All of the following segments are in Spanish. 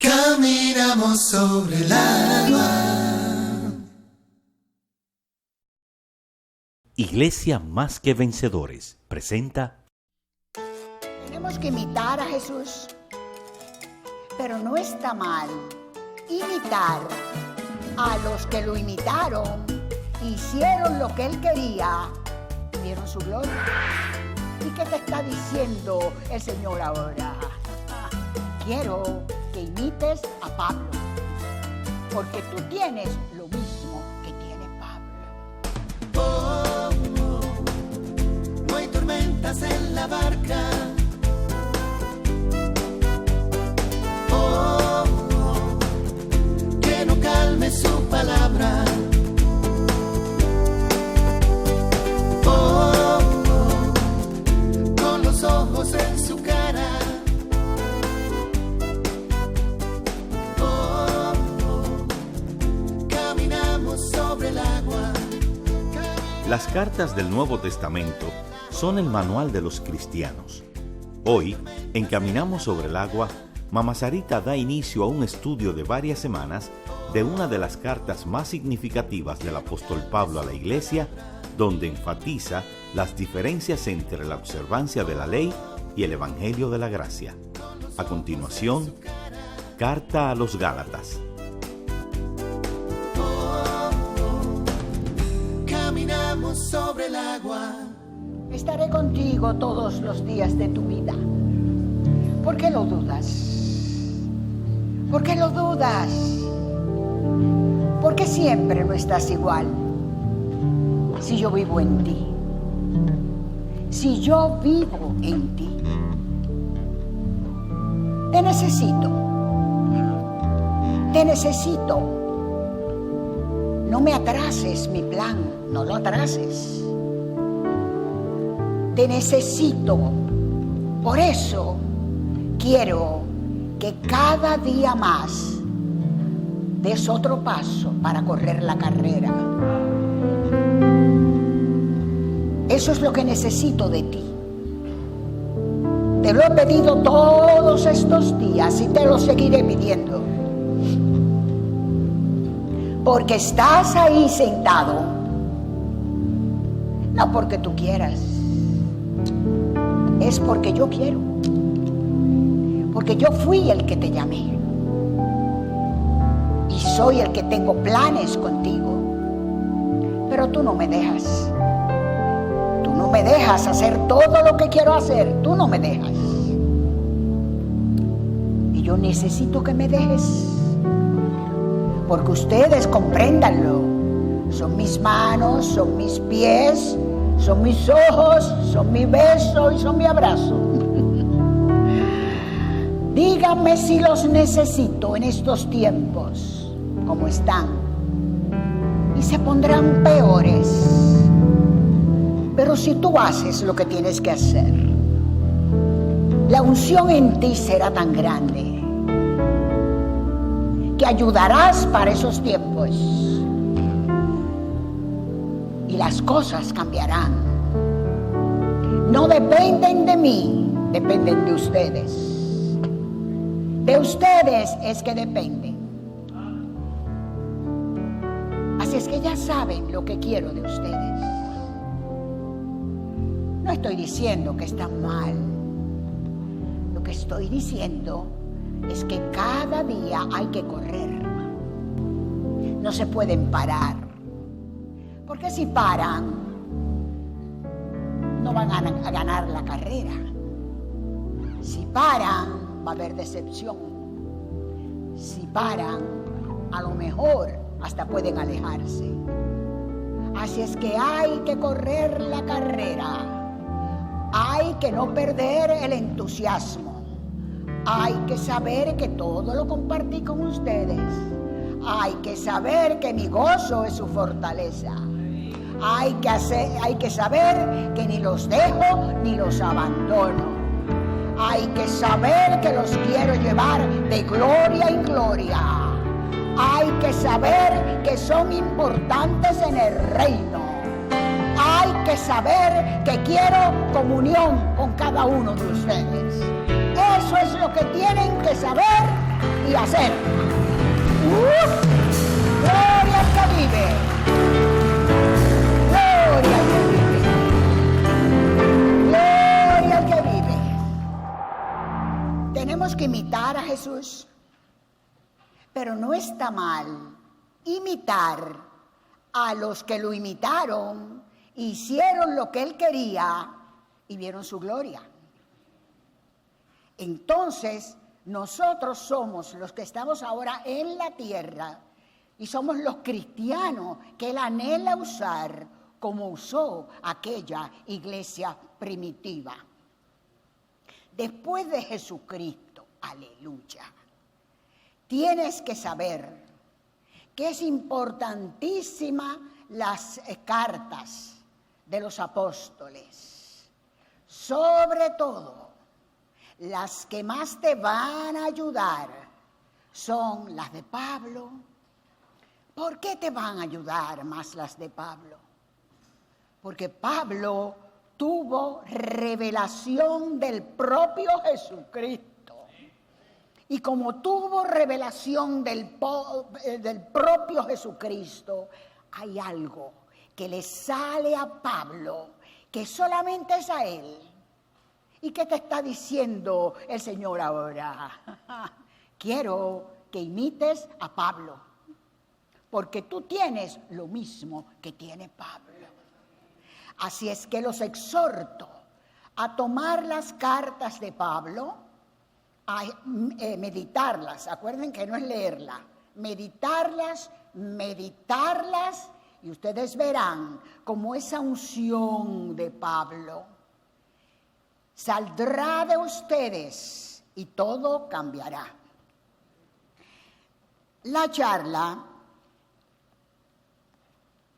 Caminamos sobre el agua. Iglesia Más que Vencedores presenta. Tenemos que imitar a Jesús, pero no está mal imitar a los que lo imitaron, hicieron lo que Él quería, vieron su gloria. ¿Y qué te está diciendo el Señor ahora? Quiero que imites a Pablo, porque tú tienes lo mismo que tiene Pablo. Oh, no hay tormentas en la barca. Oh, que no calme su palabra. Oh, con los ojos en su cara. Sobre el agua. Las cartas del Nuevo Testamento son el manual de los cristianos. Hoy, en Caminamos sobre el agua, Mama Sarita da inicio a un estudio de varias semanas de una de las cartas más significativas del apóstol Pablo a la Iglesia, donde enfatiza las diferencias entre la observancia de la ley y el Evangelio de la Gracia. A continuación, Carta a los Gálatas. Caminamos sobre el agua. Estaré contigo todos los días de tu vida. ¿Por qué lo dudas? ¿Por qué lo dudas? ¿Por qué siempre no estás igual? Si yo vivo en ti. Si yo vivo en ti. Te necesito. Te necesito. No me atrases mi plan, no lo atrases. Te necesito. Por eso quiero que cada día más des otro paso para correr la carrera. Eso es lo que necesito de ti. Te lo he pedido todos estos días y te lo seguiré pidiendo. Porque estás ahí sentado, no porque tú quieras, es porque yo quiero, porque yo fui el que te llamé y soy el que tengo planes contigo, pero tú no me dejas hacer todo lo que quiero hacer, tú no me dejas, y yo necesito que me dejes. Porque ustedes compréndanlo, son mis manos, son mis pies, son mis ojos, son mi beso y son mi abrazo. Díganme si los necesito en estos tiempos, como están, y se pondrán peores. Pero si tú haces lo que tienes que hacer, la unción en ti será tan grande que ayudarás para esos tiempos y las cosas cambiarán. No dependen de mí, dependen de ustedes. De ustedes es que dependen. Así es que ya saben lo que quiero de ustedes. No estoy diciendo que están mal. Lo que estoy diciendo es que cada día hay que correr. No se pueden parar. Porque si paran, no van a ganar la carrera. Si paran, va a haber decepción. Si paran, a lo mejor hasta pueden alejarse. Así es que hay que correr la carrera. Hay que no perder el entusiasmo. Hay que saber que todo lo compartí con ustedes. Hay que saber que mi gozo es su fortaleza. Hay que saber que ni los dejo ni los abandono. Hay que saber que los quiero llevar de gloria en gloria. Hay que saber que son importantes en el reino. Hay que saber que quiero comunión con cada uno de ustedes. Eso es lo que tienen que saber y hacer. ¡Gloria al que vive! ¡Gloria al que vive! ¡Gloria al que vive! Tenemos que imitar a Jesús, pero no está mal imitar a los que lo imitaron, hicieron lo que él quería y vieron su gloria. Entonces, nosotros somos los que estamos ahora en la tierra y somos los cristianos que él anhela usar como usó aquella iglesia primitiva. Después de Jesucristo, aleluya, tienes que saber que es importantísima las cartas de los apóstoles, sobre todo las que más te van a ayudar son las de Pablo. ¿Por qué te van a ayudar más las de Pablo? Porque Pablo tuvo revelación del propio Jesucristo. Y como tuvo revelación del propio Jesucristo, hay algo que le sale a Pablo que solamente es a él. ¿Y qué te está diciendo el Señor ahora? Quiero que imites a Pablo, porque tú tienes lo mismo que tiene Pablo. Así es que los exhorto a tomar las cartas de Pablo, a meditarlas. Acuerden que no es leerla, meditarlas, y ustedes verán cómo esa unción de Pablo saldrá de ustedes y todo cambiará. La charla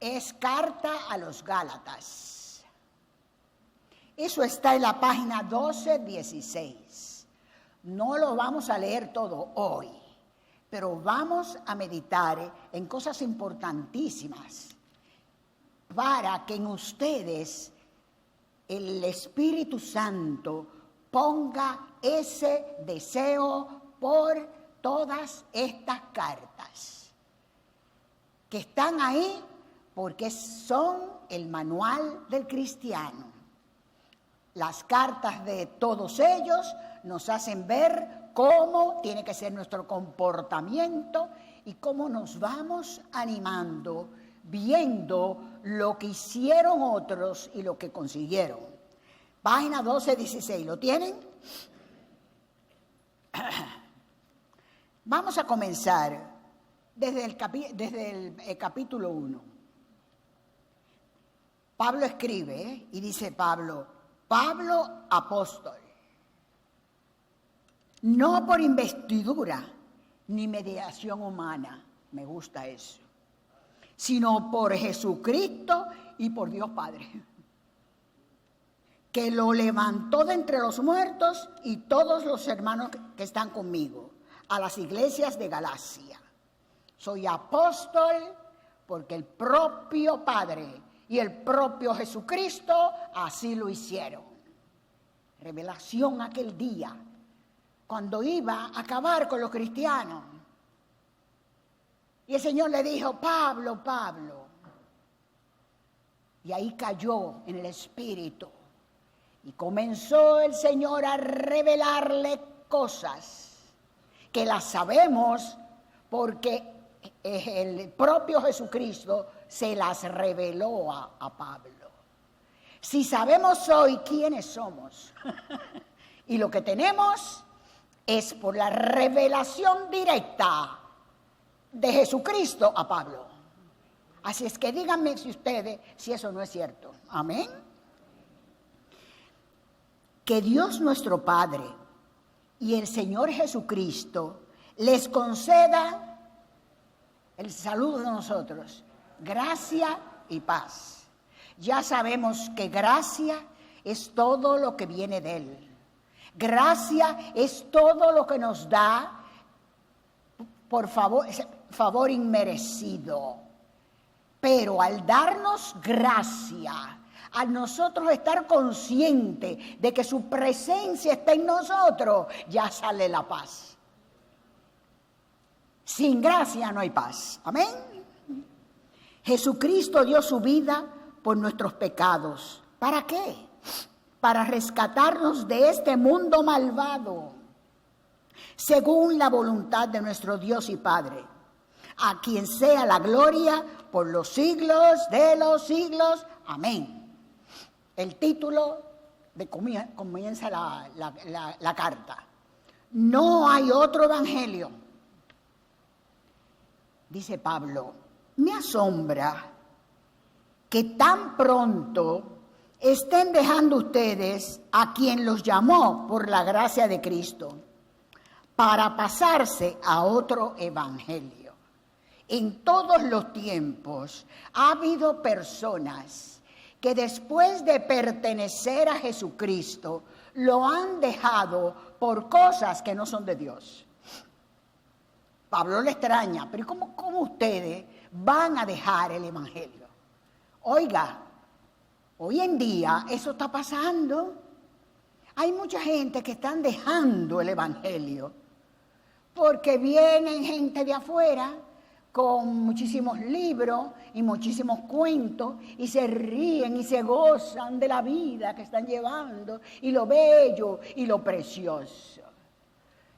es carta a los Gálatas. Eso está en la página 12-16. No lo vamos a leer todo hoy, pero vamos a meditar en cosas importantísimas para que en ustedes el Espíritu Santo ponga ese deseo por todas estas cartas que están ahí porque son el manual del cristiano. Las cartas de todos ellos nos hacen ver cómo tiene que ser nuestro comportamiento y cómo nos vamos animando, viendo lo que hicieron otros y lo que consiguieron. Página 12-16, ¿lo tienen? Vamos a comenzar desde el capítulo 1. Pablo escribe y dice Pablo apóstol, no por investidura ni mediación humana, me gusta eso, sino por Jesucristo y por Dios Padre, que lo levantó de entre los muertos, y todos los hermanos que están conmigo, a las iglesias de Galacia. Soy apóstol porque el propio Padre y el propio Jesucristo así lo hicieron. Revelación aquel día, cuando iba a acabar con los cristianos. Y el Señor le dijo, Pablo, Pablo. Y ahí cayó en el Espíritu. Y comenzó el Señor a revelarle cosas que las sabemos porque el propio Jesucristo se las reveló a Pablo. Si sabemos hoy quiénes somos y lo que tenemos es por la revelación directa de Jesucristo a Pablo. Así es que díganme si eso no es cierto. Amén. Que Dios nuestro Padre y el Señor Jesucristo les conceda el saludo de nosotros, gracia y paz. Ya sabemos que gracia es todo lo que viene de Él. Gracia es todo lo que nos da por favor inmerecido. Pero al darnos gracia, Al nosotros estar conscientes de que su presencia está en nosotros, ya sale la paz. Sin gracia no hay paz. Amén. Jesucristo dio su vida por nuestros pecados. ¿Para qué? Para rescatarnos de este mundo malvado, según la voluntad de nuestro Dios y Padre, a quien sea la gloria por los siglos de los siglos. Amén. El título de comienza la carta. No hay otro evangelio. Dice Pablo, me asombra que tan pronto estén dejando ustedes a quien los llamó por la gracia de Cristo para pasarse a otro evangelio. En todos los tiempos ha habido personas que después de pertenecer a Jesucristo lo han dejado por cosas que no son de Dios. Pablo le extraña, pero ¿cómo ustedes van a dejar el evangelio? Oiga, hoy en día eso está pasando. Hay mucha gente que están dejando el evangelio porque vienen gente de afuera con muchísimos libros y muchísimos cuentos y se ríen y se gozan de la vida que están llevando y lo bello y lo precioso.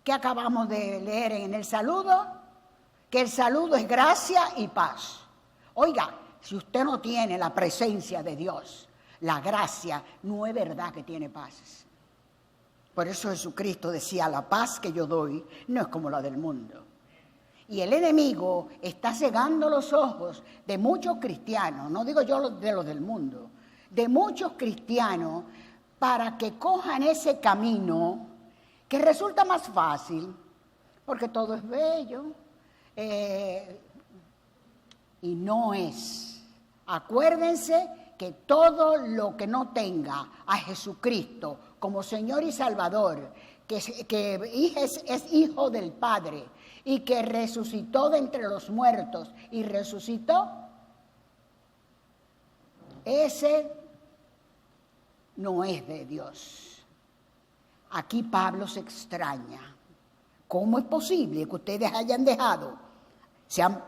¿Qué acabamos de leer en el saludo? Que el saludo es gracia y paz. Oiga, si usted no tiene la presencia de Dios, la gracia, no es verdad que tiene paz. Por eso Jesucristo decía, la paz que yo doy no es como la del mundo. Y el enemigo está cegando los ojos de muchos cristianos, no digo yo de los del mundo, de muchos cristianos para que cojan ese camino que resulta más fácil, porque todo es bello, y no es. Acuérdense que todo lo que no tenga a Jesucristo como Señor y Salvador, que es hijo del Padre, y que resucitó de entre los muertos y resucitó, ese no es de Dios. Aquí Pablo se extraña. ¿Cómo es posible que ustedes hayan dejado,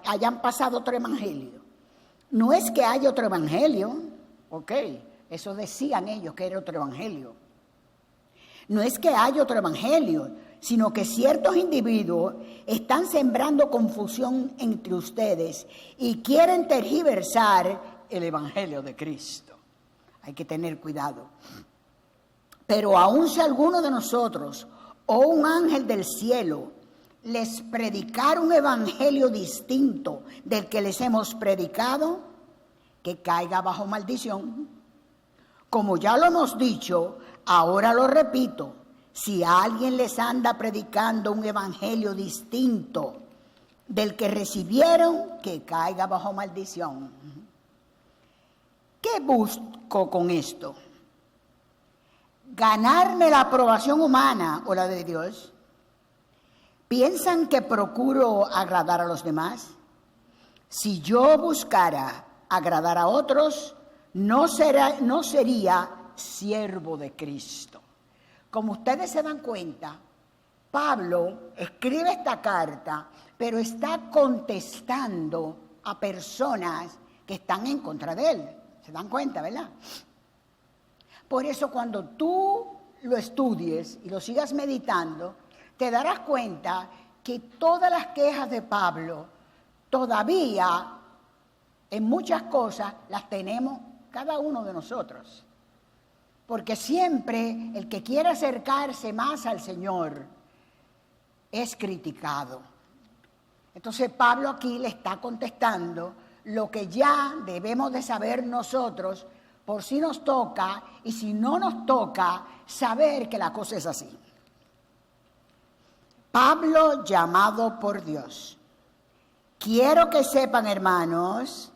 hayan pasado otro evangelio? No es que haya otro evangelio, ok, eso decían ellos que era otro evangelio. No es que haya otro evangelio, sino que ciertos individuos están sembrando confusión entre ustedes y quieren tergiversar el evangelio de Cristo. Hay que tener cuidado. Pero aun si alguno de nosotros o un ángel del cielo les predicar un evangelio distinto del que les hemos predicado, que caiga bajo maldición. Como ya lo hemos dicho, ahora lo repito, si alguien les anda predicando un evangelio distinto del que recibieron, que caiga bajo maldición. ¿Qué busco con esto? ¿Ganarme la aprobación humana o la de Dios? ¿Piensan que procuro agradar a los demás? Si yo buscara agradar a otros, no sería siervo de Cristo. Como ustedes se dan cuenta, Pablo escribe esta carta, pero está contestando a personas que están en contra de él. ¿Se dan cuenta, verdad? Por eso cuando tú lo estudies y lo sigas meditando, te darás cuenta que todas las quejas de Pablo todavía en muchas cosas las tenemos cada uno de nosotros. Porque siempre el que quiere acercarse más al Señor es criticado. Entonces Pablo aquí le está contestando lo que ya debemos de saber nosotros por si nos toca y si no nos toca saber que la cosa es así. Pablo, llamado por Dios. Quiero que sepan, hermanos,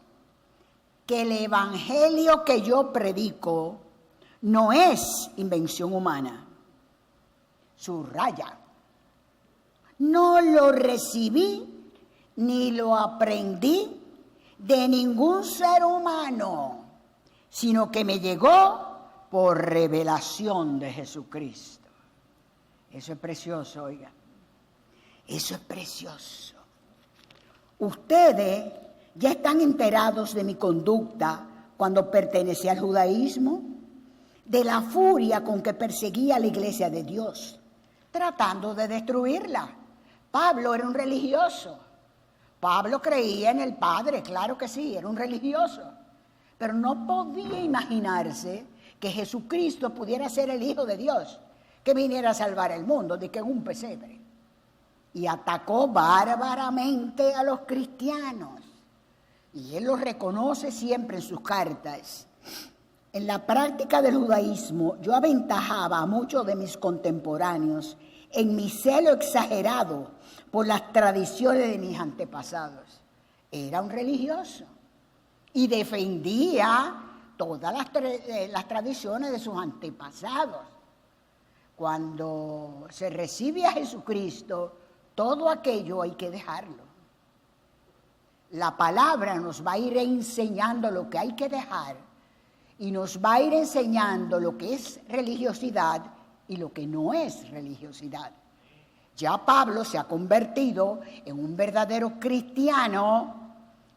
que el evangelio que yo predico no es invención humana. Subraya. No lo recibí ni lo aprendí de ningún ser humano, sino que me llegó por revelación de Jesucristo. Eso es precioso, oiga. Eso es precioso. Ustedes ya están enterados de mi conducta cuando pertenecía al judaísmo, de la furia con que perseguía a la iglesia de Dios, tratando de destruirla. Pablo era un religioso. Pablo creía en el Padre, claro que sí, era un religioso. Pero no podía imaginarse que Jesucristo pudiera ser el Hijo de Dios, que viniera a salvar el mundo, de que en un pesebre. Y atacó bárbaramente a los cristianos. Y él los reconoce siempre en sus cartas. En la práctica del judaísmo, yo aventajaba a muchos de mis contemporáneos en mi celo exagerado por las tradiciones de mis antepasados. Era un religioso y defendía todas las tradiciones de sus antepasados. Cuando se recibe a Jesucristo, todo aquello hay que dejarlo. La palabra nos va a ir enseñando lo que hay que dejar y nos va a ir enseñando lo que es religiosidad y lo que no es religiosidad. Ya Pablo se ha convertido en un verdadero cristiano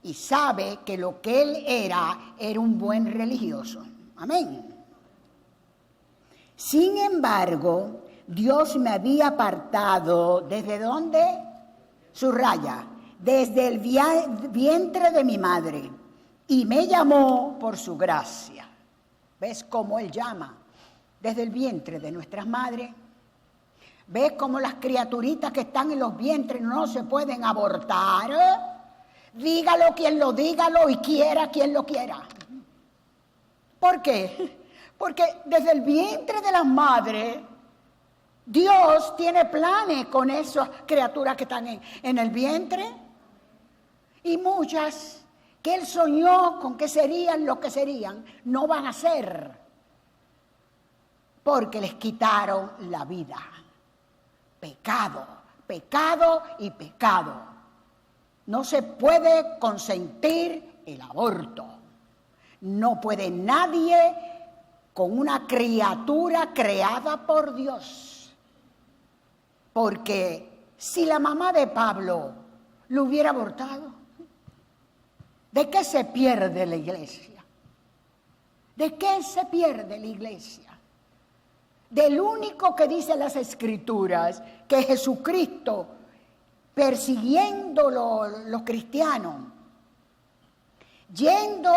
y sabe que lo que él era un buen religioso. Amén. Sin embargo, Dios me había apartado, ¿desde dónde? Subraya, desde el vientre de mi madre, y me llamó por su gracia. ¿Ves cómo él llama? Desde el vientre de nuestras madres. ¿Ves cómo las criaturitas que están en los vientres no se pueden abortar? Dígalo quien lo dígalo y quiera quien lo quiera. ¿Por qué? Porque desde el vientre de las madres, Dios tiene planes con esas criaturas que están en el vientre. Y muchas que Él soñó con que serían lo que serían, no van a ser. Porque les quitaron la vida. Pecado, pecado y pecado. No se puede consentir el aborto. No puede nadie con una criatura creada por Dios. Porque si la mamá de Pablo lo hubiera abortado, ¿de qué se pierde la iglesia? ¿De qué se pierde la iglesia? Del único que dice las Escrituras, que Jesucristo, persiguiendo los cristianos, yendo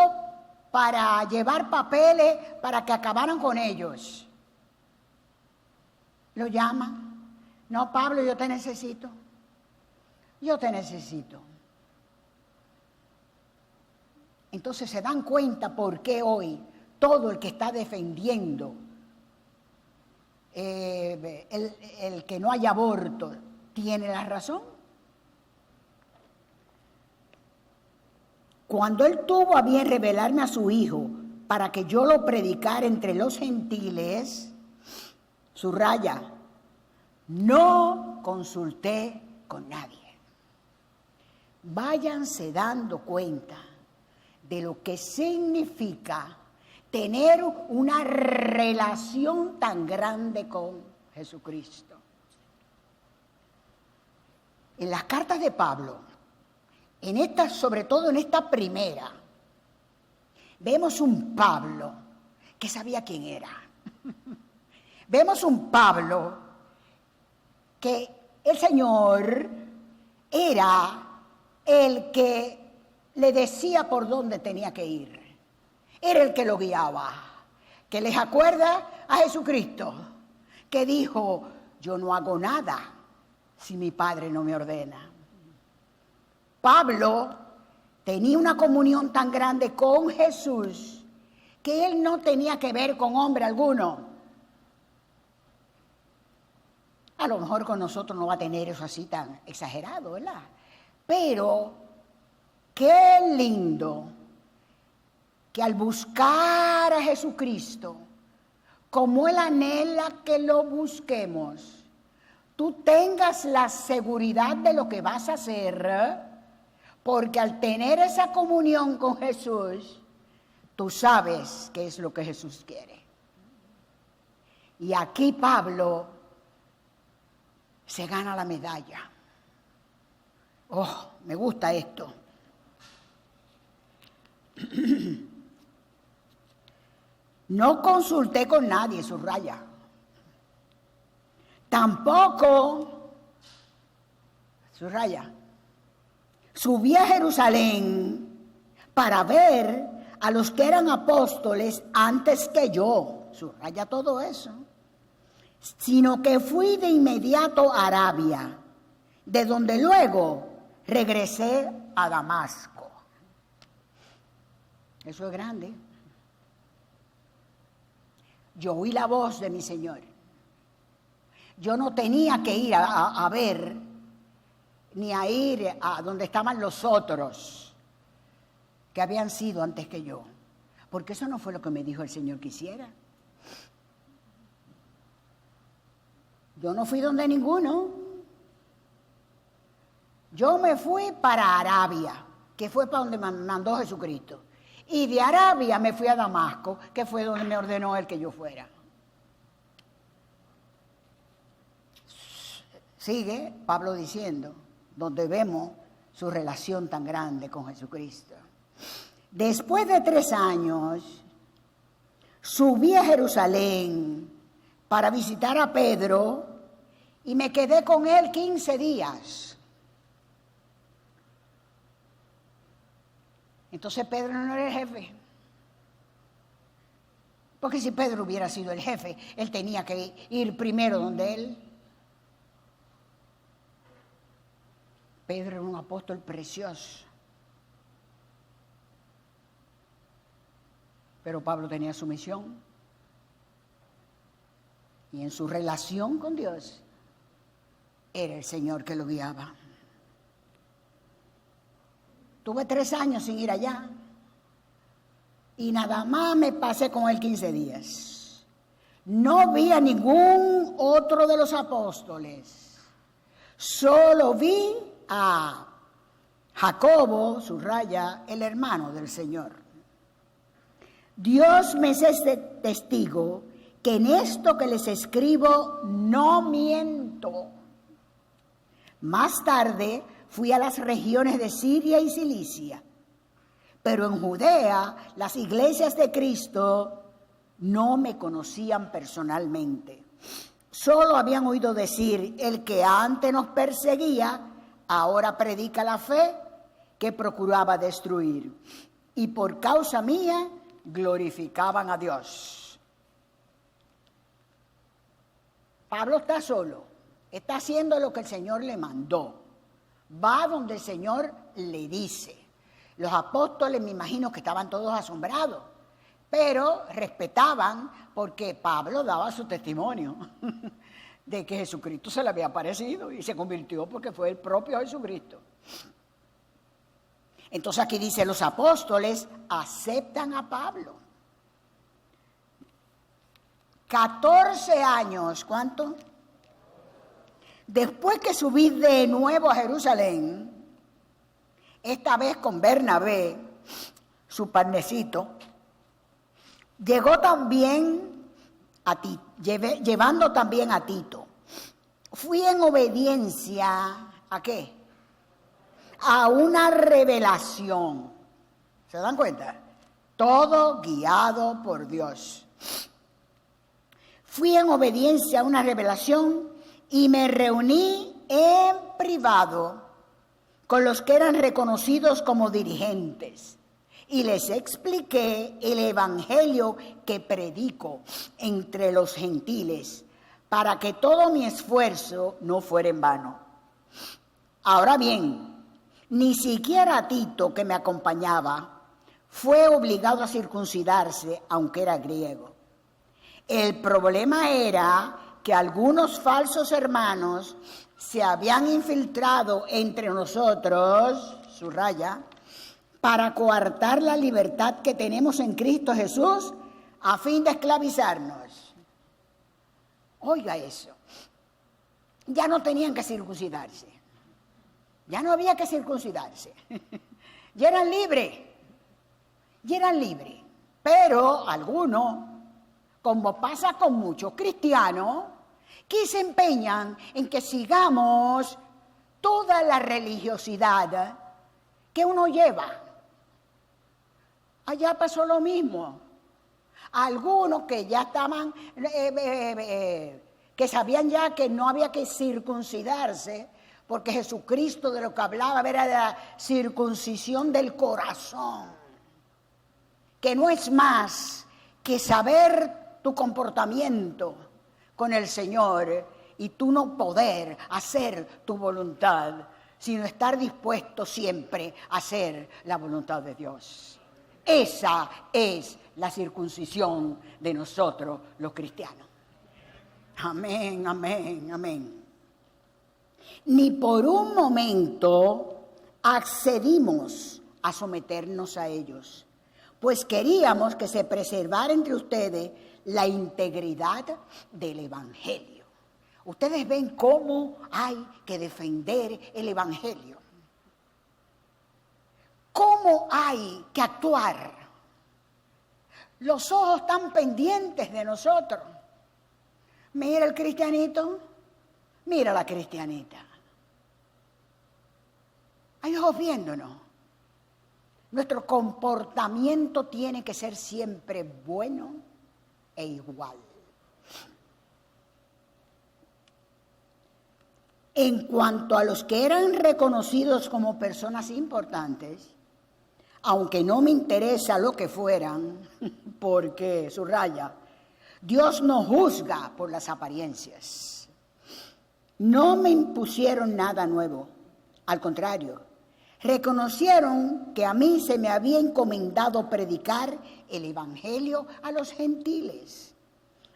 para llevar papeles para que acabaran con ellos, lo llama. No, Pablo, yo te necesito. Yo te necesito. Entonces se dan cuenta por qué hoy todo el que está defendiendo el que no haya aborto tiene la razón. Cuando él tuvo a bien revelarme a su hijo para que yo lo predicara entre los gentiles, subraya, no consulté con nadie. Váyanse dando cuenta de lo que significa tener una relación tan grande con Jesucristo. En las cartas de Pablo, sobre todo en esta primera, vemos un Pablo que sabía quién era. Vemos un Pablo que el Señor era el que le decía por dónde tenía que ir. Era el que lo guiaba. Que les acuerda a Jesucristo, que dijo, yo no hago nada si mi Padre no me ordena. Pablo tenía una comunión tan grande con Jesús que él no tenía que ver con hombre alguno. A lo mejor con nosotros no va a tener eso así tan exagerado, ¿verdad? Pero qué lindo que al buscar a Jesucristo, como Él anhela que lo busquemos, tú tengas la seguridad de lo que vas a hacer, porque al tener esa comunión con Jesús, tú sabes qué es lo que Jesús quiere. Y aquí Pablo se gana la medalla. Oh, me gusta esto. No consulté con nadie, subraya. Tampoco, subraya, subí a Jerusalén para ver a los que eran apóstoles antes que yo. Subraya todo eso. Sino que fui de inmediato a Arabia, de donde luego regresé a Damasco. Eso es grande. Yo oí la voz de mi Señor. Yo no tenía que ir a ver, ni a ir a donde estaban los otros que habían sido antes que yo. Porque eso no fue lo que me dijo el Señor que hiciera. Yo no fui donde ninguno. Yo me fui para Arabia, que fue para donde me mandó Jesucristo. Y de Arabia me fui a Damasco, que fue donde me ordenó él que yo fuera. Sigue Pablo diciendo, donde vemos su relación tan grande con Jesucristo. Después de 3 años, subí a Jerusalén para visitar a Pedro y me quedé con él 15 días. Entonces Pedro no era el jefe. Porque si Pedro hubiera sido el jefe, él tenía que ir primero donde él. Pedro era un apóstol precioso. Pero Pablo tenía su misión. Y en su relación con Dios, era el Señor que lo guiaba. Tuve 3 años sin ir allá. Y nada más me pasé con él 15 días. No vi a ningún otro de los apóstoles. Solo vi a Jacobo, subraya, el hermano del Señor. Dios me es testigo que en esto que les escribo no miento. Más tarde fui a las regiones de Siria y Cilicia, pero en Judea las iglesias de Cristo no me conocían personalmente. Solo habían oído decir, el que antes nos perseguía, ahora predica la fe que procuraba destruir. Y por causa mía glorificaban a Dios. Pablo está solo, está haciendo lo que el Señor le mandó. Va donde el Señor le dice. Los apóstoles me imagino que estaban todos asombrados, pero respetaban porque Pablo daba su testimonio de que Jesucristo se le había aparecido y se convirtió porque fue el propio Jesucristo. Entonces aquí dice, los apóstoles aceptan a Pablo. 14 años, ¿cuánto? Después que subí de nuevo a Jerusalén, esta vez con Bernabé, su partnercito, llegó también a Tito, llevando también a Tito. Fui en obediencia, ¿a qué? A una revelación. ¿Se dan cuenta? Todo guiado por Dios. Fui en obediencia a una revelación y me reuní en privado con los que eran reconocidos como dirigentes y les expliqué el evangelio que predico entre los gentiles para que todo mi esfuerzo no fuera en vano. Ahora bien, ni siquiera Tito, que me acompañaba, fue obligado a circuncidarse, aunque era griego. El problema era que algunos falsos hermanos se habían infiltrado entre nosotros, subraya, para coartar la libertad que tenemos en Cristo Jesús a fin de esclavizarnos. Oiga eso. Ya no tenían que circuncidarse. Ya no había que circuncidarse. Ya eran libres. Ya eran libres. Pero algunos, como pasa con muchos cristianos, que se empeñan en que sigamos toda la religiosidad que uno lleva. Allá pasó lo mismo. Algunos que ya estaban, que sabían ya que no había que circuncidarse, porque Jesucristo de lo que hablaba era de la circuncisión del corazón, que no es más que saber tu comportamiento con el Señor y tú no poder hacer tu voluntad, sino estar dispuesto siempre a hacer la voluntad de Dios. Esa es la circuncisión de nosotros los cristianos. Amén, amén, amén. Ni por un momento accedimos a someternos a ellos, pues queríamos que se preservara entre ustedes la integridad del Evangelio. Ustedes ven cómo hay que defender el Evangelio. ¿Cómo hay que actuar? Los ojos están pendientes de nosotros. Mira el cristianito, mira la cristianita. Hay ojos viéndonos. Nuestro comportamiento tiene que ser siempre bueno e igual. En cuanto a los que eran reconocidos como personas importantes, aunque no me interesa lo que fueran, porque, subraya, Dios no juzga por las apariencias. No me impusieron nada nuevo, al contrario, reconocieron que a mí se me había encomendado predicar el Evangelio a los gentiles,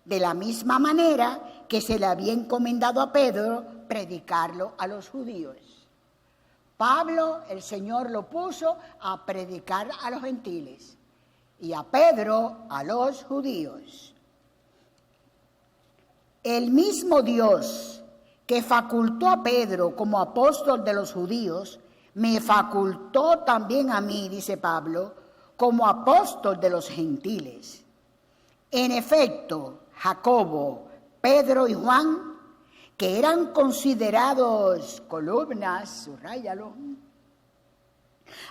de la misma manera que se le había encomendado a Pedro predicarlo a los judíos. Pablo, el Señor lo puso a predicar a los gentiles y a Pedro a los judíos. El mismo Dios que facultó a Pedro como apóstol de los judíos, me facultó también a mí, dice Pablo, como apóstol de los gentiles. En efecto, Jacobo, Pedro y Juan, que eran considerados columnas, subrayalo,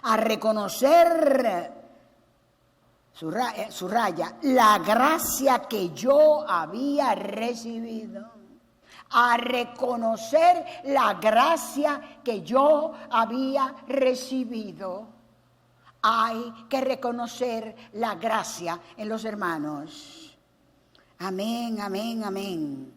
a reconocer, subraya, la gracia que yo había recibido, a reconocer la gracia que yo había recibido. Hay que reconocer la gracia en los hermanos. Amén, amén, amén.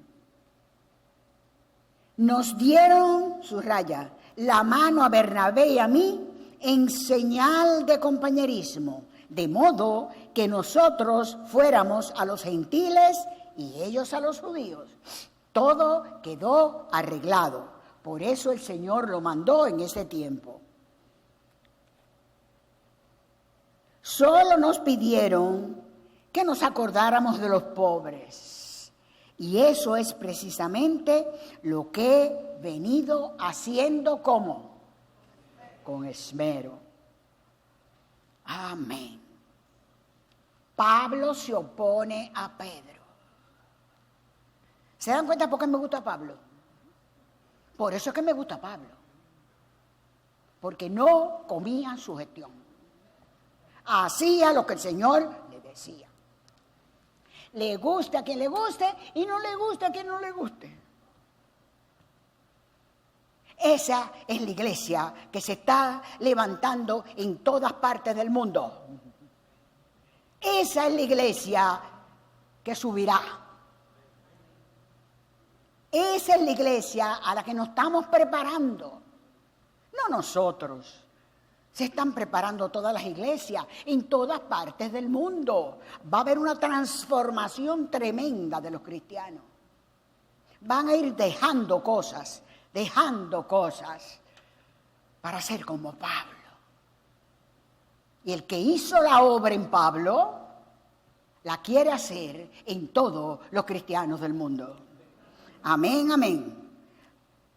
Nos dieron, subraya, la mano a Bernabé y a mí en señal de compañerismo, de modo que nosotros fuéramos a los gentiles y ellos a los judíos. Todo quedó arreglado. Por eso el Señor lo mandó en ese tiempo. Solo nos pidieron que nos acordáramos de los pobres. Y eso es precisamente lo que he venido haciendo como con esmero. Amén. Pablo se opone a Pedro. ¿Se dan cuenta por qué me gusta Pablo? Por eso es que me gusta Pablo. Porque no comía sugestión. Hacía lo que el Señor le decía. Le guste a quien le guste y no le guste a quien no le guste. Esa es la iglesia que se está levantando en todas partes del mundo. Esa es la iglesia que subirá. Esa es la iglesia a la que nos estamos preparando. No nosotros. Se están preparando todas las iglesias en todas partes del mundo. Va a haber una transformación tremenda de los cristianos. Van a ir dejando cosas para ser como Pablo. Y el que hizo la obra en Pablo, la quiere hacer en todos los cristianos del mundo. Amén, amén.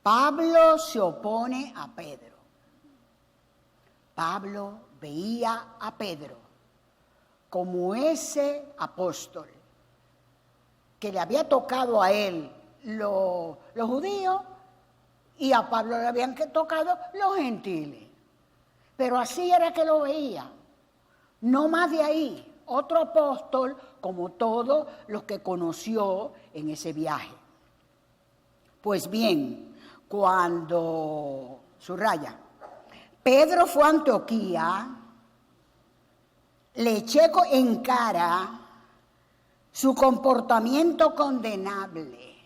Pablo se opone a Pedro. Pablo veía a Pedro como ese apóstol que le había tocado a él los judíos y a Pablo le habían tocado los gentiles. Pero así era que lo veía. No más de ahí. Otro apóstol como todos los que conoció en ese viaje. Pues bien, cuando, subraya, Pedro fue a Antioquía, le eché en cara su comportamiento condenable.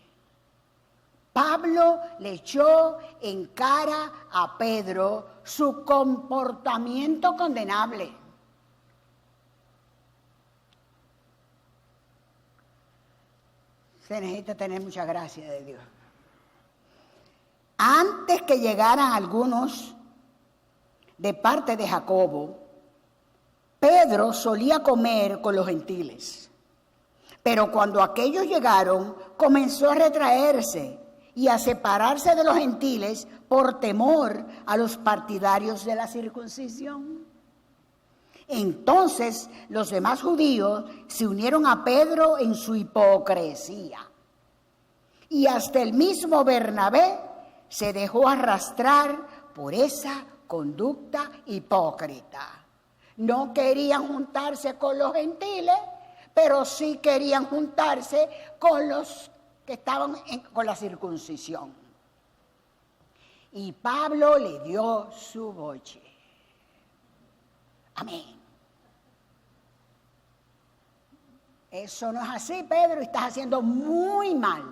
Pablo le echó en cara a Pedro su comportamiento condenable. Se necesita tener mucha gracia de Dios. Antes que llegaran algunos de parte de Jacobo, Pedro solía comer con los gentiles. Pero cuando aquellos llegaron, comenzó a retraerse y a separarse de los gentiles por temor a los partidarios de la circuncisión. Entonces los demás judíos se unieron a Pedro en su hipocresía. Y hasta el mismo Bernabé se dejó arrastrar por esa conducta hipócrita. No querían juntarse con los gentiles, pero sí querían juntarse con los que estaban con la circuncisión. Y Pablo le dio su boche. Amén. Eso no es así, Pedro, y estás haciendo muy mal,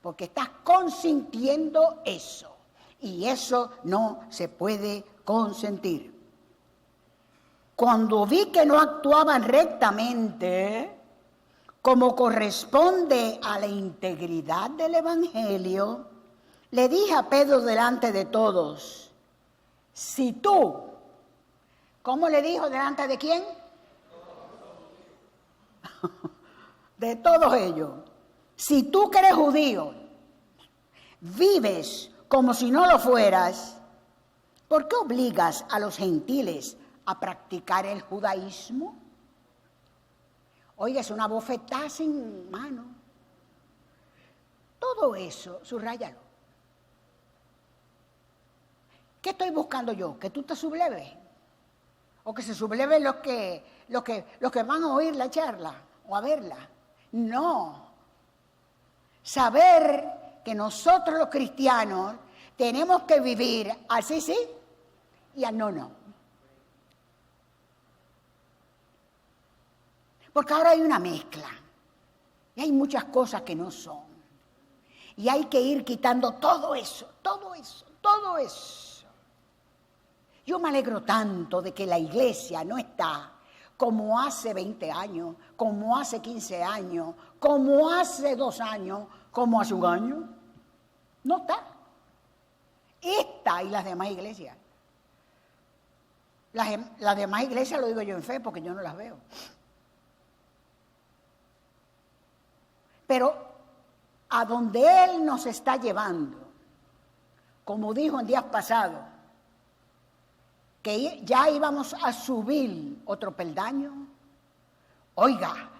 porque estás consintiendo eso, y eso no se puede consentir. Cuando vi que no actuaban rectamente, como corresponde a la integridad del Evangelio, le dije a Pedro delante de todos, si tú, ¿cómo le dijo delante de quién? De todos ellos. Si tú que eres judío, vives como si no lo fueras, ¿por qué obligas a los gentiles a practicar el judaísmo? Oiga, es una bofetada sin mano. Todo eso, subráyalo. ¿Qué estoy buscando yo? ¿Que tú te subleves? ¿O que se subleven los que van a oír la charla o a verla? No. Saber que nosotros los cristianos tenemos que vivir al sí, sí y al no, no. Porque ahora hay una mezcla. Y hay muchas cosas que no son. Y hay que ir quitando todo eso, todo eso, todo eso. Yo me alegro tanto de que la iglesia no está como hace 20 años, como hace 15 años, como hace 2 años, como hace 1 año. No está. Esta y las demás iglesias. Las demás iglesias lo digo yo en fe porque yo no las veo. Pero a donde Él nos está llevando, como dijo en días pasados, que ya íbamos a subir otro peldaño. Oiga,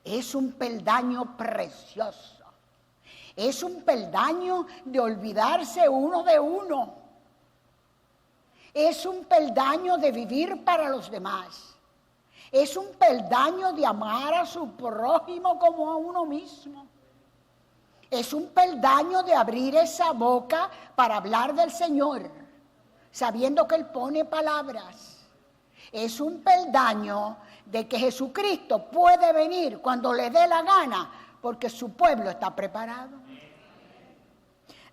es un peldaño precioso. Es un peldaño de olvidarse uno de uno. Es un peldaño de vivir para los demás. Es un peldaño de amar a su prójimo como a uno mismo. Es un peldaño de abrir esa boca para hablar del Señor, sabiendo que Él pone palabras. Es un peldaño de que Jesucristo puede venir cuando le dé la gana, porque su pueblo está preparado.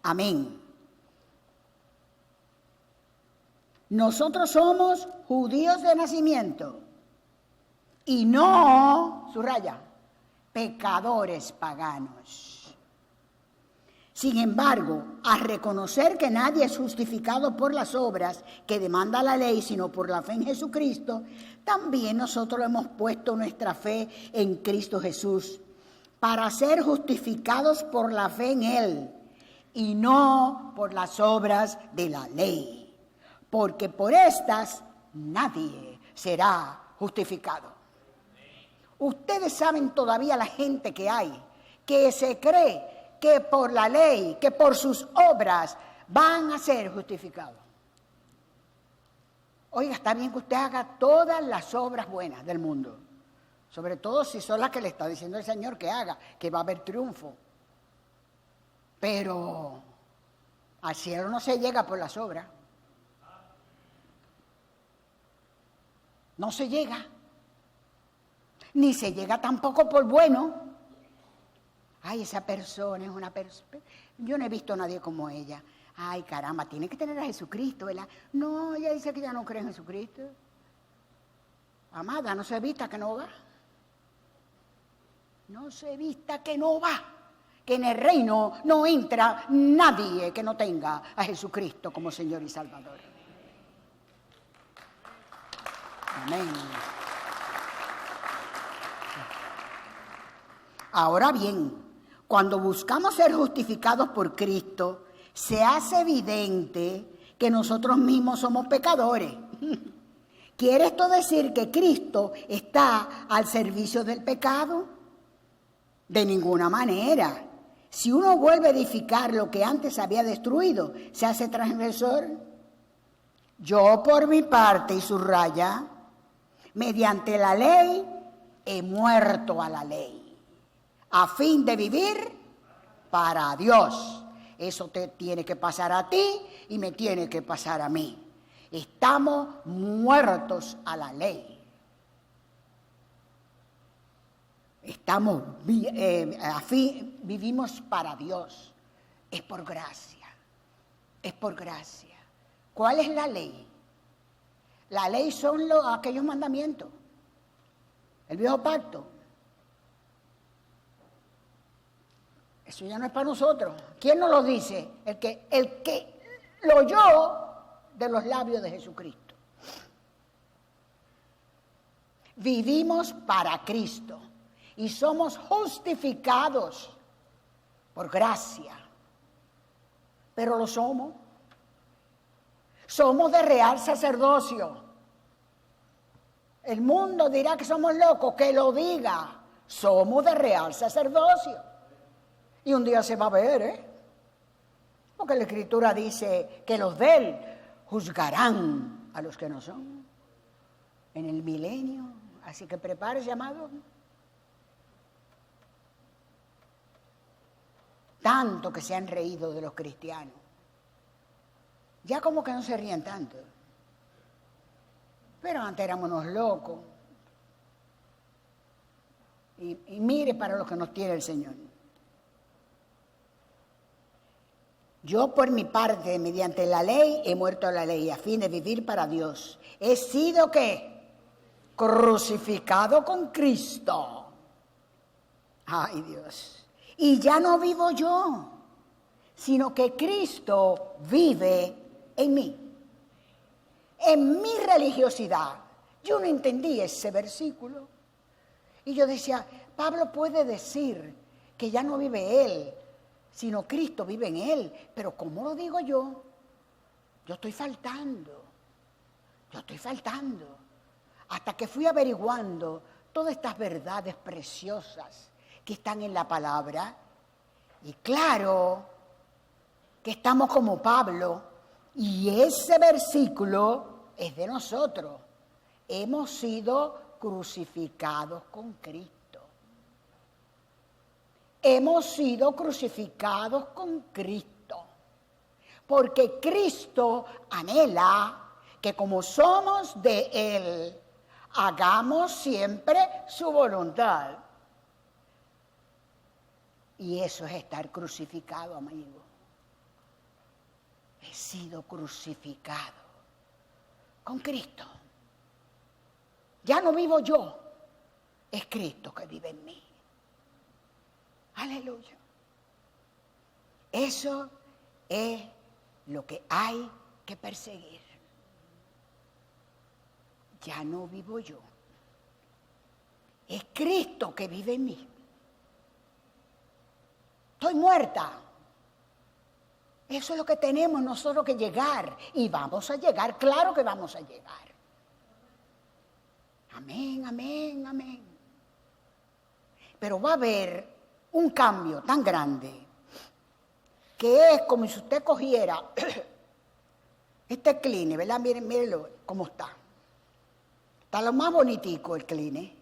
Amén. Nosotros somos judíos de nacimiento y no, subraya, pecadores paganos. Sin embargo, a reconocer que nadie es justificado por las obras que demanda la ley, sino por la fe en Jesucristo, también nosotros hemos puesto nuestra fe en Cristo Jesús, para ser justificados por la fe en Él, y no por las obras de la ley, porque por estas nadie será justificado. Ustedes saben todavía la gente que hay, que se cree que por la ley, que por sus obras van a ser justificados. Oiga, está bien que usted haga todas las obras buenas del mundo, sobre todo si son las que le está diciendo el Señor que haga, que va a haber triunfo. Pero al cielo no se llega por las obras. No se llega. Ni se llega tampoco por bueno. Ay, esa persona es una persona. Yo no he visto a nadie como ella. Ay, caramba, tiene que tener a Jesucristo, ¿verdad? No, ella dice que ya no cree en Jesucristo. Amada, no se vista que no va. No se vista que no va. Que en el reino no entra nadie que no tenga a Jesucristo como Señor y Salvador. Amén. Ahora bien, cuando buscamos ser justificados por Cristo, se hace evidente que nosotros mismos somos pecadores. ¿Quiere esto decir que Cristo está al servicio del pecado? De ninguna manera. Si uno vuelve a edificar lo que antes había destruido, ¿se hace transgresor? Yo, por mi parte, y subraya, mediante la ley he muerto a la ley, a fin de vivir para Dios. Eso te tiene que pasar a ti y me tiene que pasar a mí. Estamos muertos a la ley. Vivimos para Dios. Es por gracia. Es por gracia. ¿Cuál es la ley? La ley son aquellos mandamientos. El viejo pacto. Eso ya no es para nosotros. ¿Quién nos lo dice? El que lo oyó de los labios de Jesucristo. Vivimos para Cristo y somos justificados por gracia. Pero lo somos. Somos de real sacerdocio. El mundo dirá que somos locos, que lo diga. Somos de real sacerdocio. Y un día se va a ver, porque la Escritura dice que los de Él juzgarán a los que no son en el milenio. Así que prepárese, amado. Tanto que se han reído de los cristianos. Ya como que no se ríen tanto. Pero antes éramos unos locos. Y mire para lo que nos tiene el Señor. Yo por mi parte, mediante la ley, he muerto a la ley a fin de vivir para Dios. He sido, ¿qué? Crucificado con Cristo. Ay, Dios. Y ya no vivo yo, sino que Cristo vive en mí. En mi religiosidad, yo no entendí ese versículo. Y yo decía, Pablo puede decir que ya no vive él, sino Cristo vive en él. Pero ¿cómo lo digo yo? Yo estoy faltando. Hasta que fui averiguando todas estas verdades preciosas que están en la palabra. Y claro que estamos como Pablo. Y ese versículo es de nosotros. Hemos sido crucificados con Cristo. Hemos sido crucificados con Cristo, porque Cristo anhela que como somos de Él, hagamos siempre su voluntad. Y eso es estar crucificado, amigo. He sido crucificado con Cristo. Ya no vivo yo, es Cristo que vive en mí. Aleluya. Eso es lo que hay que perseguir. Ya no vivo yo. Es Cristo que vive en mí. Estoy muerta. Eso es lo que tenemos nosotros que llegar. Y vamos a llegar, claro que vamos a llegar. Amén, amén, amén. pero va a haber un cambio tan grande que es como si usted cogiera este cline, ¿verdad? Mírenlo cómo está. Está lo más bonitico el cline.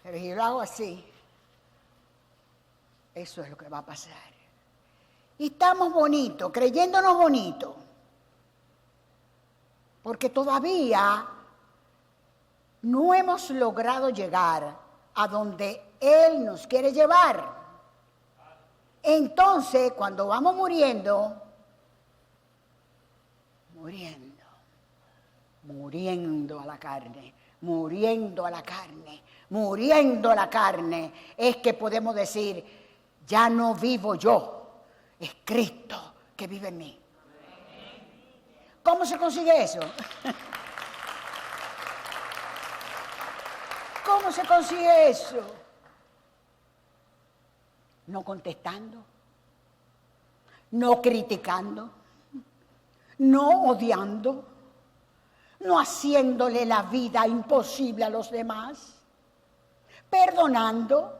Pero si lo hago así, eso es lo que va a pasar. Y estamos bonitos, creyéndonos bonitos, porque todavía no hemos logrado llegar a donde Él nos quiere llevar. Entonces, cuando vamos muriendo a la carne, muriendo a la carne, es que podemos decir, ya no vivo yo, es Cristo que vive en mí. ¿Cómo se consigue eso? ¿Cómo se consigue eso? No contestando, no criticando, no odiando, no haciéndole la vida imposible a los demás, perdonando,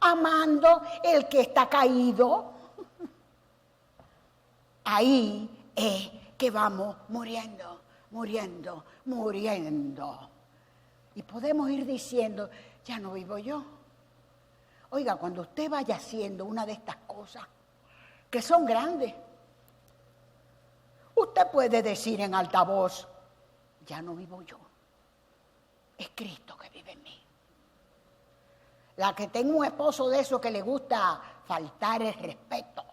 amando el que está caído. Ahí es que vamos muriendo. Y podemos ir diciendo, ya no vivo yo. Oiga, cuando usted vaya haciendo una de estas cosas, que son grandes, usted puede decir en alta voz, ya no vivo yo, es Cristo que vive en mí. La que tenga un esposo de esos que le gusta faltar el respeto,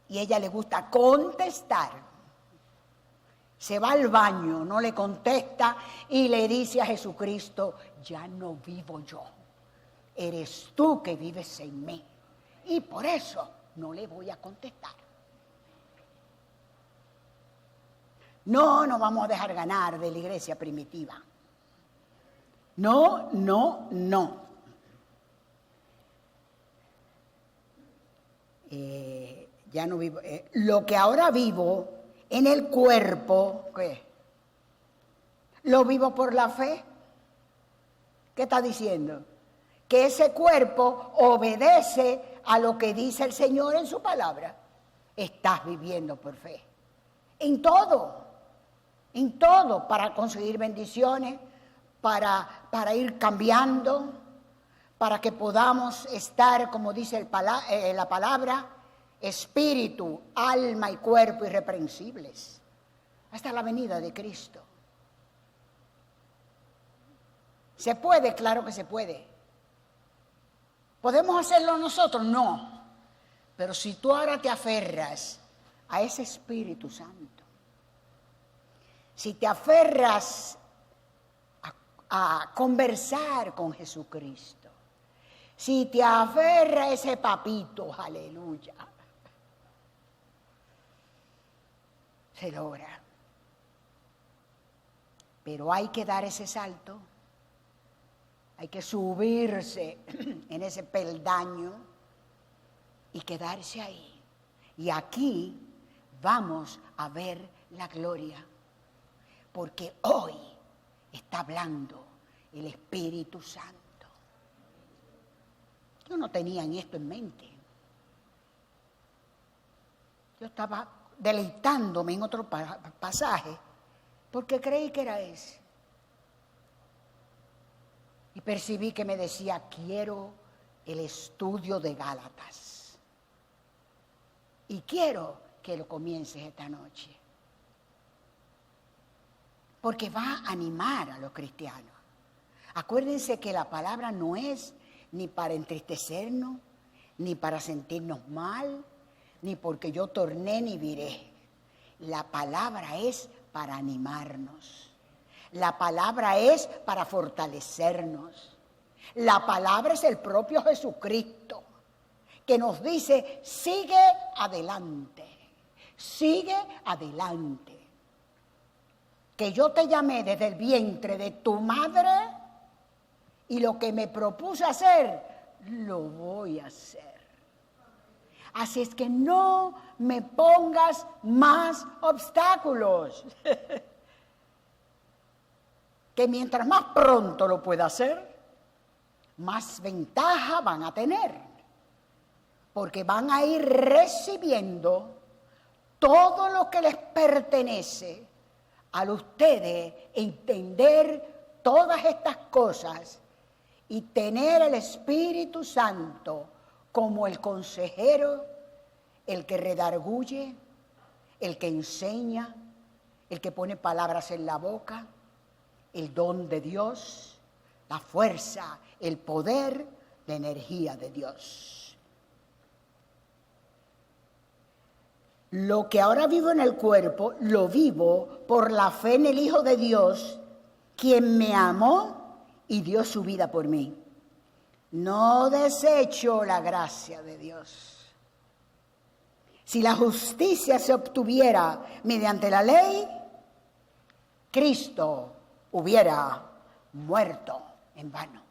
y ella le gusta contestar, se va al baño, no le contesta y le dice a Jesucristo, ya no vivo yo, eres tú que vives en mí. Y por eso no le voy a contestar. No nos vamos a dejar ganar de la iglesia primitiva. No. Ya no vivo. Lo que ahora vivo en el cuerpo, ¿qué? Lo vivo por la fe. ¿Qué está diciendo? Que ese cuerpo obedece a lo que dice el Señor en su palabra. Estás viviendo por fe. En todo, para conseguir bendiciones, para ir cambiando, para que podamos estar, como dice la palabra, espíritu, alma y cuerpo irreprensibles, hasta la venida de Cristo. ¿Se puede? Claro que se puede. ¿Podemos hacerlo nosotros? No. Pero si tú ahora te aferras a ese Espíritu Santo, si te aferras a conversar con Jesucristo, si te aferra a ese papito, aleluya, se logra. Pero hay que dar ese salto, hay que subirse en ese peldaño y quedarse ahí. Y aquí vamos a ver la gloria, porque hoy está hablando el Espíritu Santo. Yo no tenía en esto en mente. Yo estaba deleitándome en otro pasaje porque creí que era ese. Y percibí que me decía, quiero el estudio de Gálatas. Y quiero que lo comiences esta noche. Porque va a animar a los cristianos. Acuérdense que la palabra no es ni para entristecernos, ni para sentirnos mal, ni porque yo torné ni viré. La palabra es para animarnos. La palabra es para fortalecernos. La palabra es el propio Jesucristo, que nos dice, sigue adelante, sigue adelante. Que yo te llamé desde el vientre de tu madre y lo que me propuse hacer, lo voy a hacer. Así es que no me pongas más obstáculos. que mientras más pronto lo pueda hacer, más ventaja van a tener, porque van a ir recibiendo todo lo que les pertenece al ustedes entender todas estas cosas y tener el Espíritu Santo como el consejero, el que redarguye, el que enseña, el que pone palabras en la boca, el don de Dios, la fuerza, el poder, la energía de Dios. Lo que ahora vivo en el cuerpo, lo vivo por la fe en el Hijo de Dios, quien me amó y dio su vida por mí. No desecho la gracia de Dios. Si la justicia se obtuviera mediante la ley, Cristo hubiera muerto en vano.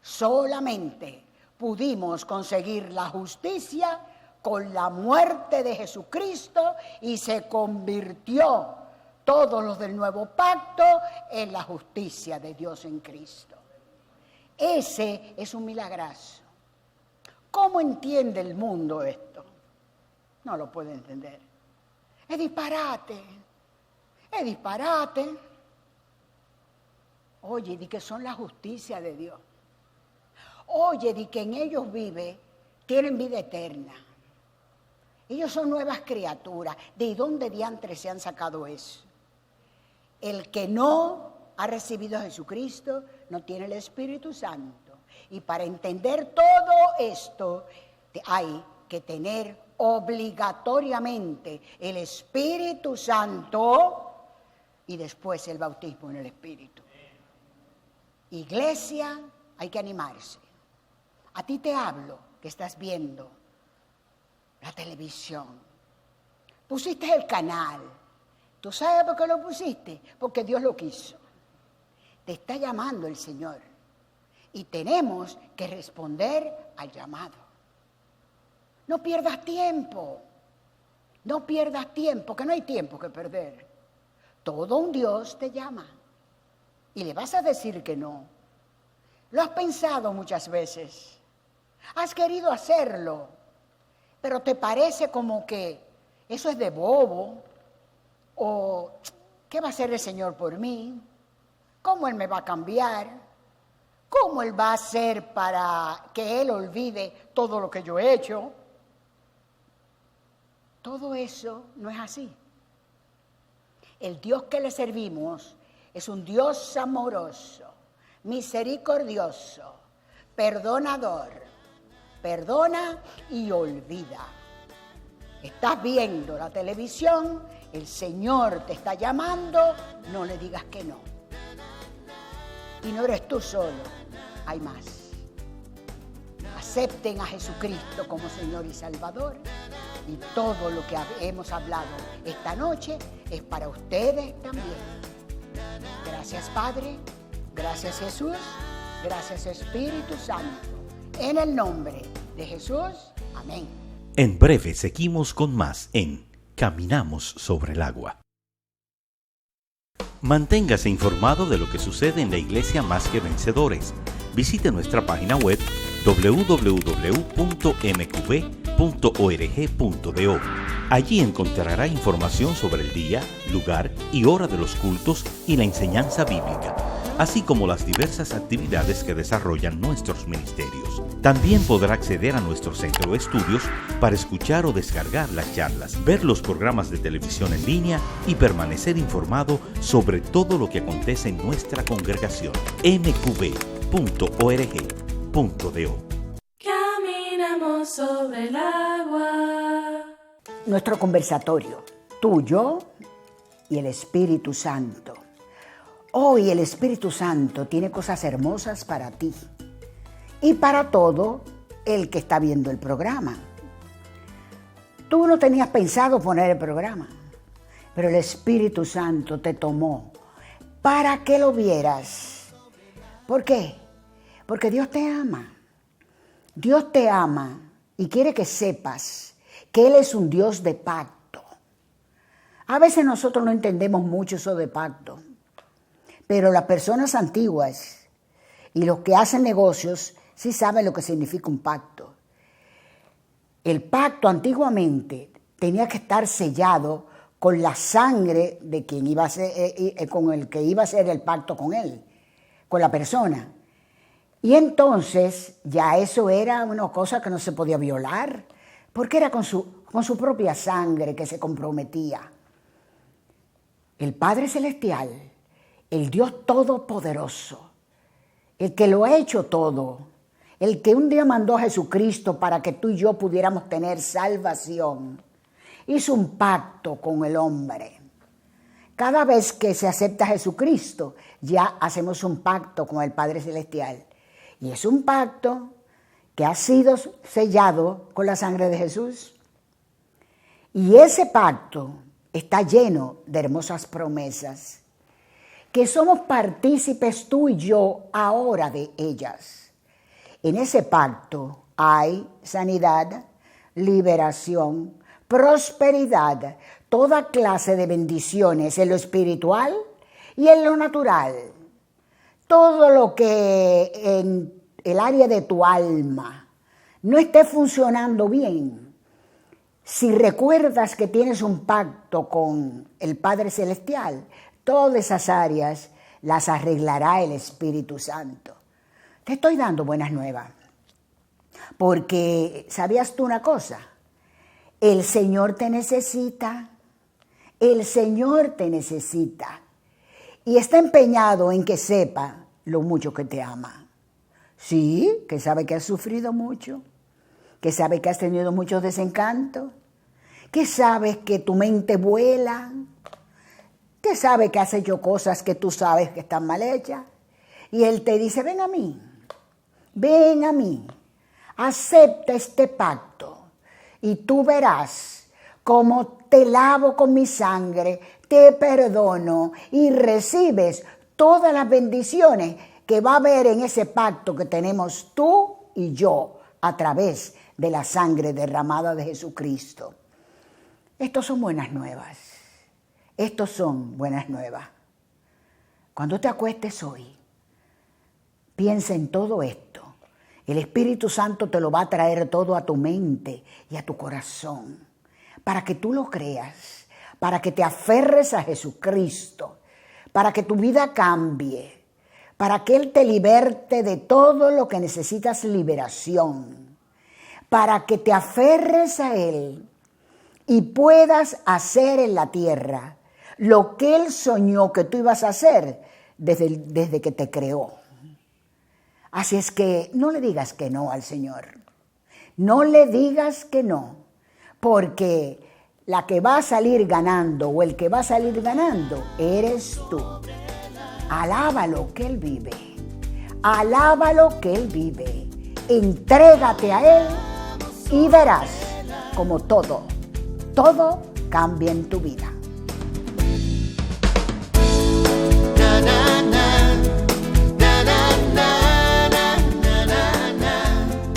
Solamente pudimos conseguir la justicia con la muerte de Jesucristo y se convirtió todos los del nuevo pacto en la justicia de Dios en Cristo. Ese es un milagrazo. ¿Cómo entiende el mundo esto? No lo puede entender. Es disparate. Es disparate. Oye, di que son la justicia de Dios. Oye, di que en ellos tienen vida eterna. Ellos son nuevas criaturas. ¿De dónde diantres se han sacado eso? El que no ha recibido a Jesucristo no tiene el Espíritu Santo. Y para entender todo esto hay que tener obligatoriamente el Espíritu Santo y después el bautismo en el Espíritu. Iglesia, hay que animarse. A ti te hablo, que estás viendo la televisión. Pusiste el canal. ¿Tú sabes por qué lo pusiste? Porque Dios lo quiso. Te está llamando el Señor. Y tenemos que responder al llamado. No pierdas tiempo. No pierdas tiempo, que no hay tiempo que perder. Todo un Dios te llama. Y le vas a decir que no. Lo has pensado muchas veces. Has querido hacerlo. Pero te parece como que eso es de bobo. O, ¿qué va a hacer el Señor por mí? ¿Cómo Él me va a cambiar? ¿Cómo Él va a hacer para que Él olvide todo lo que yo he hecho? Todo eso no es así. El Dios que le servimos es un Dios amoroso, misericordioso, perdonador. Perdona y olvida. Estás viendo la televisión, el Señor te está llamando, no le digas que no. Y no eres tú solo, hay más. Acepten a Jesucristo como Señor y Salvador. Y todo lo que hemos hablado esta noche es para ustedes también. Gracias, Padre. Gracias, Jesús. Gracias, Espíritu Santo. En el nombre de Jesús. Amén. En breve seguimos con más en Caminamos sobre el agua. Manténgase informado de lo que sucede en la Iglesia Más que Vencedores. Visite nuestra página web www.mqb.org.do. Allí encontrará información sobre el día, lugar y hora de los cultos y la enseñanza bíblica, así como las diversas actividades que desarrollan nuestros ministerios. También podrá acceder a nuestro centro de estudios para escuchar o descargar las charlas, ver los programas de televisión en línea y permanecer informado sobre todo lo que acontece en nuestra congregación. mqb.org.do. Caminamos sobre el agua. Nuestro conversatorio, tú, yo y el Espíritu Santo. Hoy el Espíritu Santo tiene cosas hermosas para ti y para todo el que está viendo el programa. Tú no tenías pensado poner el programa, pero el Espíritu Santo te tomó para que lo vieras. ¿Por qué? Porque Dios te ama. Dios te ama y quiere que sepas que Él es un Dios de pacto. A veces nosotros no entendemos mucho eso de pacto. Pero las personas antiguas y los que hacen negocios sí saben lo que significa un pacto. El pacto antiguamente tenía que estar sellado con la sangre de quien iba a ser, con el que iba a hacer el pacto con él, con la persona. Y entonces ya eso era una cosa que no se podía violar, porque era con su propia sangre que se comprometía. El Padre Celestial, el Dios Todopoderoso, el que lo ha hecho todo, el que un día mandó a Jesucristo para que tú y yo pudiéramos tener salvación, hizo un pacto con el hombre. Cada vez que se acepta a Jesucristo, ya hacemos un pacto con el Padre Celestial. Y es un pacto que ha sido sellado con la sangre de Jesús. Y ese pacto está lleno de hermosas promesas, que somos partícipes tú y yo ahora de ellas. En ese pacto hay sanidad, liberación, prosperidad, toda clase de bendiciones en lo espiritual y en lo natural. Todo lo que en el área de tu alma no esté funcionando bien, si recuerdas que tienes un pacto con el Padre Celestial, todas esas áreas las arreglará el Espíritu Santo. Te estoy dando buenas nuevas, porque ¿sabías tú una cosa? El Señor te necesita, el Señor te necesita, y está empeñado en que sepa lo mucho que te ama. Sí, que sabe que has sufrido mucho, que sabe que has tenido muchos desencantos, que sabes que tu mente vuela, que sabe que has hecho cosas que tú sabes que están mal hechas. Y Él te dice, ven a mí, acepta este pacto y tú verás cómo te lavo con mi sangre, te perdono y recibes todas las bendiciones que va a haber en ese pacto que tenemos tú y yo a través de la sangre derramada de Jesucristo. Estos son buenas nuevas. Estos son buenas nuevas. Cuando te acuestes hoy, piensa en todo esto. El Espíritu Santo te lo va a traer todo a tu mente y a tu corazón, para que tú lo creas, para que te aferres a Jesucristo, para que tu vida cambie, para que Él te liberte de todo lo que necesitas liberación, para que te aferres a Él y puedas hacer en la tierra lo que Él soñó que tú ibas a hacer desde que te creó. Así es que no le digas que no al Señor. No le digas que no, porque la que va a salir ganando o el que va a salir ganando eres tú. Alábalo que Él vive. Alábalo que Él vive. Entrégate a Él y verás como todo cambia en tu vida.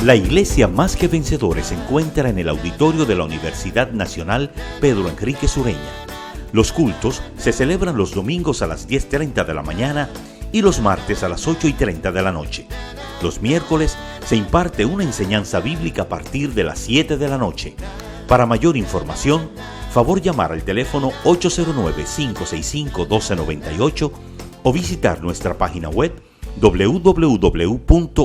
La Iglesia Más que Vencedores se encuentra en el auditorio de la Universidad Nacional Pedro Enrique Sureña. Los cultos se celebran los domingos a las 10:30 de la mañana y los martes a las 8:30 de la noche. Los miércoles se imparte una enseñanza bíblica a partir de las 7 de la noche. Para mayor información, favor llamar al teléfono 809-565-1298 o visitar nuestra página web www.mqv.org.do.